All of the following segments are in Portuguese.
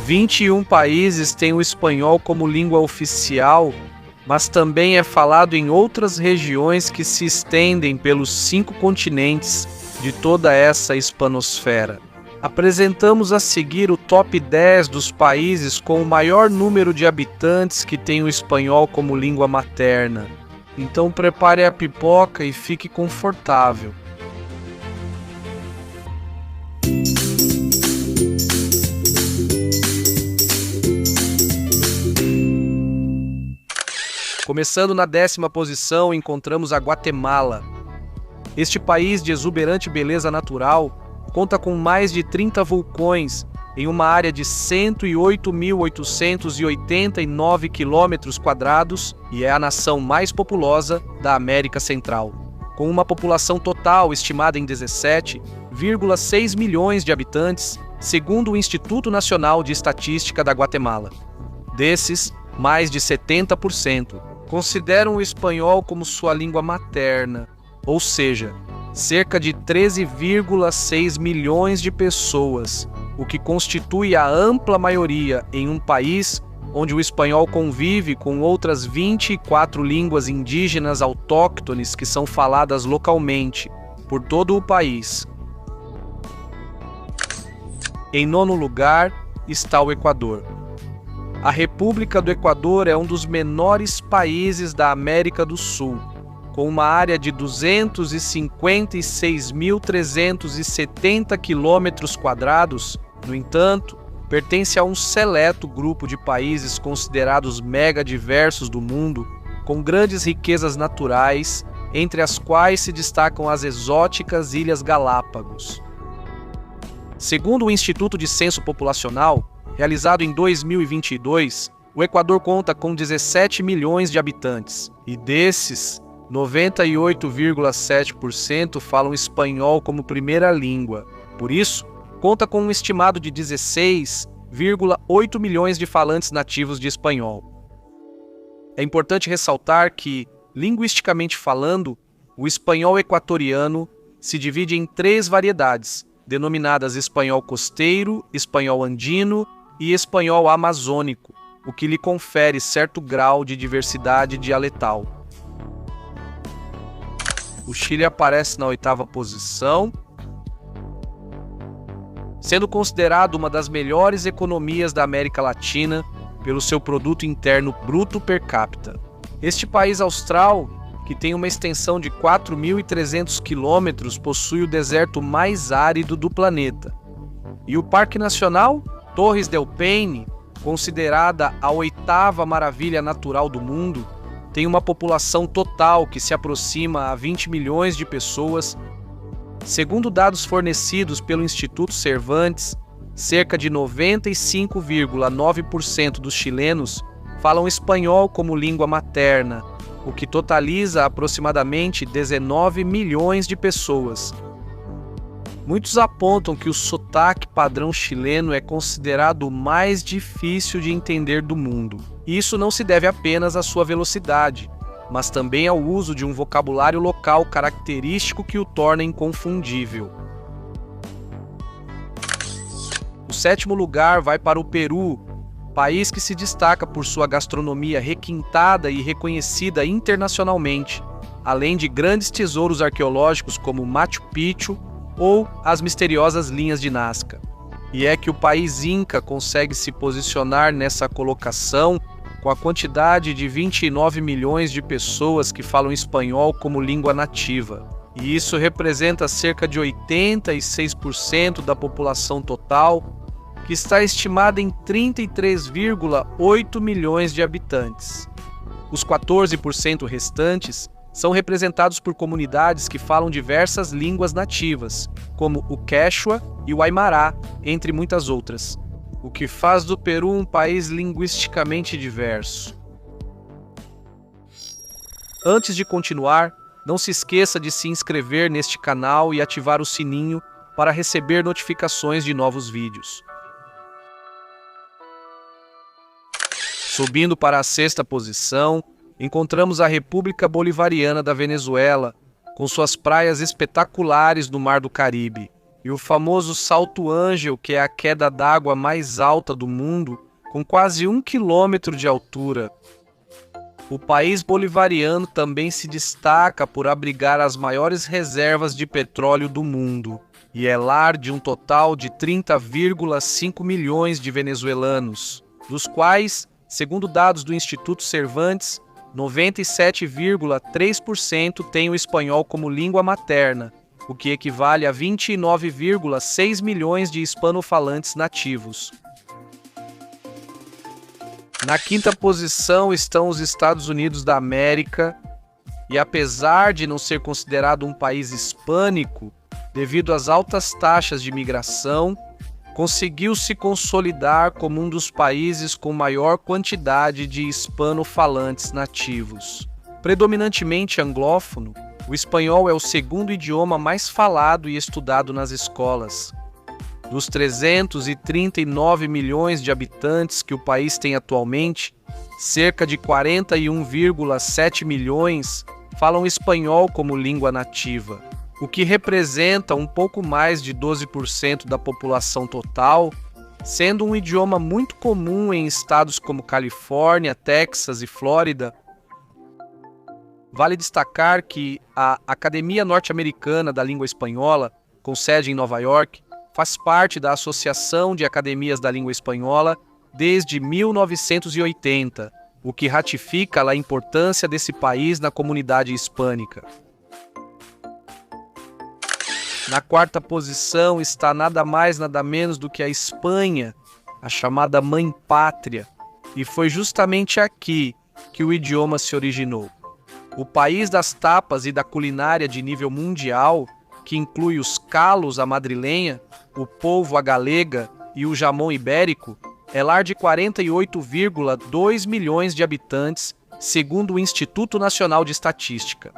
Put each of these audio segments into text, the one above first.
21 países têm o espanhol como língua oficial, mas também é falado em outras regiões que se estendem pelos 5 continentes de toda essa hispanosfera. Apresentamos a seguir o top 10 dos países com o maior número de habitantes que têm o espanhol como língua materna. Então prepare a pipoca e fique confortável. Começando na 10ª posição, encontramos a Guatemala. Este país de exuberante beleza natural conta com mais de 30 vulcões em uma área de 108.889 km² e é a nação mais populosa da América Central, com uma população total estimada em 17,6 milhões de habitantes, segundo o Instituto Nacional de Estatística da Guatemala. Desses, mais de 70% consideram o espanhol como sua língua materna, ou seja, cerca de 13,6 milhões de pessoas, o que constitui a ampla maioria em um país onde o espanhol convive com outras 24 línguas indígenas autóctones que são faladas localmente por todo o país. Em 9º lugar está o Equador. A República do Equador é um dos menores países da América do Sul, com uma área de 256.370 km². No entanto, pertence a um seleto grupo de países considerados mega diversos do mundo, com grandes riquezas naturais, entre as quais se destacam as exóticas Ilhas Galápagos. Segundo o Instituto de Censo Populacional, realizado em 2022, o Equador conta com 17 milhões de habitantes, e desses, 98,7% falam espanhol como primeira língua. Por isso, conta com um estimado de 16,8 milhões de falantes nativos de espanhol. É importante ressaltar que, linguisticamente falando, o espanhol equatoriano se divide em 3 variedades, denominadas espanhol costeiro, espanhol andino e espanhol amazônico, o que lhe confere certo grau de diversidade dialetal. O Chile aparece na 8ª posição, sendo considerado uma das melhores economias da América Latina pelo seu produto interno bruto per capita. Este país austral, que tem uma extensão de 4.300 km, possui o deserto mais árido do planeta. E o Parque Nacional Torres del Paine, considerada a 8ª maravilha natural do mundo, tem uma população total que se aproxima a 20 milhões de pessoas. Segundo dados fornecidos pelo Instituto Cervantes, cerca de 95,9% dos chilenos falam espanhol como língua materna, o que totaliza aproximadamente 19 milhões de pessoas. Muitos apontam que o sotaque padrão chileno é considerado o mais difícil de entender do mundo. E isso não se deve apenas à sua velocidade, mas também ao uso de um vocabulário local característico que o torna inconfundível. O 7º lugar vai para o Peru, país que se destaca por sua gastronomia requintada e reconhecida internacionalmente, além de grandes tesouros arqueológicos como Machu Picchu ou as misteriosas linhas de Nazca. E é que o país Inca consegue se posicionar nessa colocação com a quantidade de 29 milhões de pessoas que falam espanhol como língua nativa. E isso representa cerca de 86% da população total, que está estimada em 33,8 milhões de habitantes. Os 14% restantes são representados por comunidades que falam diversas línguas nativas, como o Quechua e o Aymara, entre muitas outras, o que faz do Peru um país linguisticamente diverso. Antes de continuar, não se esqueça de se inscrever neste canal e ativar o sininho para receber notificações de novos vídeos. Subindo para a 6ª posição, encontramos a República Bolivariana da Venezuela, com suas praias espetaculares no Mar do Caribe, e o famoso Salto Ângel, que é a queda d'água mais alta do mundo, com quase 1 quilômetro de altura. O país bolivariano também se destaca por abrigar as maiores reservas de petróleo do mundo e é lar de um total de 30,5 milhões de venezuelanos, dos quais, segundo dados do Instituto Cervantes, 97,3% têm o espanhol como língua materna, o que equivale a 29,6 milhões de hispanofalantes nativos. Na quinta posição estão os Estados Unidos da América, e apesar de não ser considerado um país hispânico, devido às altas taxas de imigração, conseguiu se consolidar como um dos países com maior quantidade de hispanofalantes nativos. Predominantemente anglófono, o espanhol é o segundo idioma mais falado e estudado nas escolas. Dos 339 milhões de habitantes que o país tem atualmente, cerca de 41,7 milhões falam espanhol como língua nativa, o que representa um pouco mais de 12% da população total, sendo um idioma muito comum em estados como Califórnia, Texas e Flórida. Vale destacar que a Academia Norte-Americana da Língua Espanhola, com sede em Nova York, faz parte da Associação de Academias da Língua Espanhola desde 1980, o que ratifica a importância desse país na comunidade hispânica. Na quarta posição está nada mais nada menos do que a Espanha, a chamada Mãe Pátria, e foi justamente aqui que o idioma se originou. O país das tapas e da culinária de nível mundial, que inclui os calos à madrilenha, o polvo à galega e o jamão ibérico, é lar de 48,2 milhões de habitantes, segundo o Instituto Nacional de Estatística.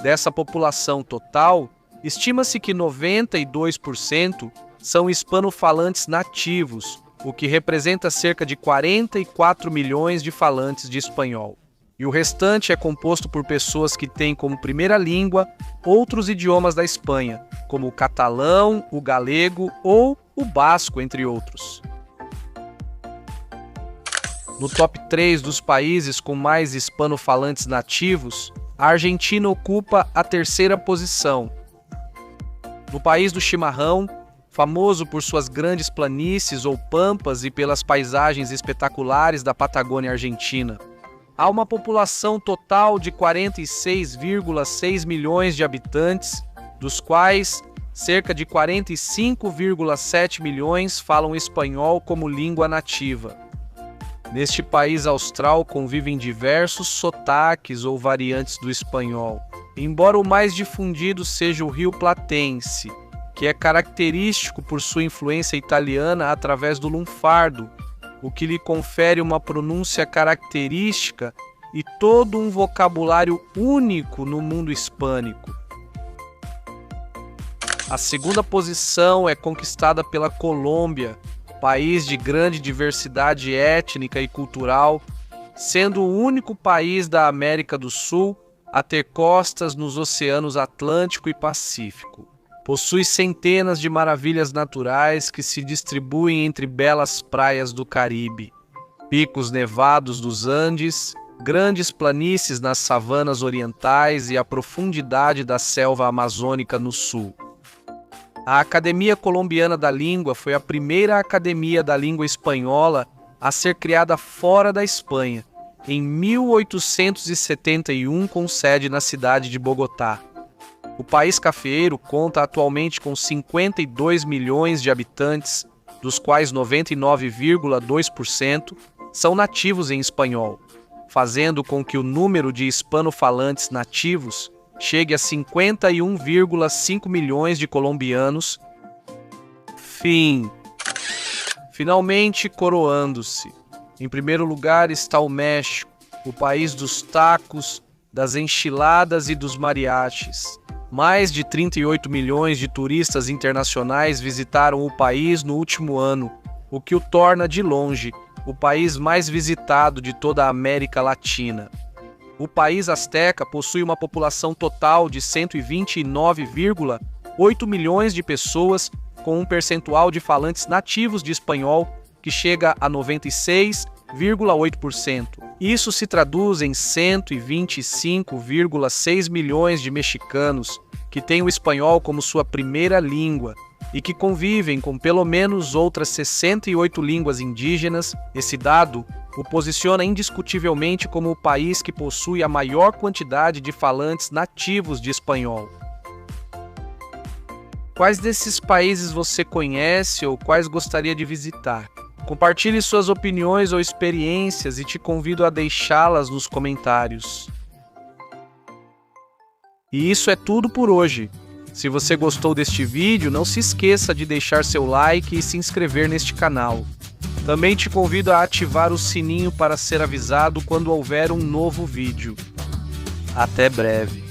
Dessa população total, estima-se que 92% são hispanofalantes nativos, o que representa cerca de 44 milhões de falantes de espanhol. E o restante é composto por pessoas que têm como primeira língua outros idiomas da Espanha, como o catalão, o galego ou o basco, entre outros. No top 3 dos países com mais hispanofalantes nativos, a Argentina ocupa a terceira posição. No país do chimarrão, famoso por suas grandes planícies ou pampas e pelas paisagens espetaculares da Patagônia Argentina, há uma população total de 46,6 milhões de habitantes, dos quais cerca de 45,7 milhões falam espanhol como língua nativa. Neste país austral convivem diversos sotaques ou variantes do espanhol, embora o mais difundido seja o Rio Platense, que é característico por sua influência italiana através do lunfardo, o que lhe confere uma pronúncia característica e todo um vocabulário único no mundo hispânico. A segunda posição é conquistada pela Colômbia, país de grande diversidade étnica e cultural, sendo o único país da América do Sul a ter costas nos oceanos Atlântico e Pacífico. Possui centenas de maravilhas naturais que se distribuem entre belas praias do Caribe, picos nevados dos Andes, grandes planícies nas savanas orientais e a profundidade da selva amazônica no sul. A Academia Colombiana da Língua foi a primeira academia da língua espanhola a ser criada fora da Espanha, em 1871, com sede na cidade de Bogotá. O país cafeeiro conta atualmente com 52 milhões de habitantes, dos quais 99,2% são nativos em espanhol, fazendo com que o número de hispanofalantes nativos chegue a 51,5 milhões de colombianos. Finalmente coroando-se. Em primeiro lugar está o México, o país dos tacos, das enchiladas e dos mariachis. Mais de 38 milhões de turistas internacionais visitaram o país no último ano, o que o torna, de longe, o país mais visitado de toda a América Latina. O país asteca possui uma população total de 129,8 milhões de pessoas com um percentual de falantes nativos de espanhol que chega a 96,8%. Isso se traduz em 125,6 milhões de mexicanos que têm o espanhol como sua primeira língua e que convivem com pelo menos outras 68 línguas indígenas. Esse dado o posiciona indiscutivelmente como o país que possui a maior quantidade de falantes nativos de espanhol. Quais desses países você conhece ou quais gostaria de visitar? Compartilhe suas opiniões ou experiências e te convido a deixá-las nos comentários. E isso é tudo por hoje. Se você gostou deste vídeo, não se esqueça de deixar seu like e se inscrever neste canal. Também te convido a ativar o sininho para ser avisado quando houver um novo vídeo. Até breve.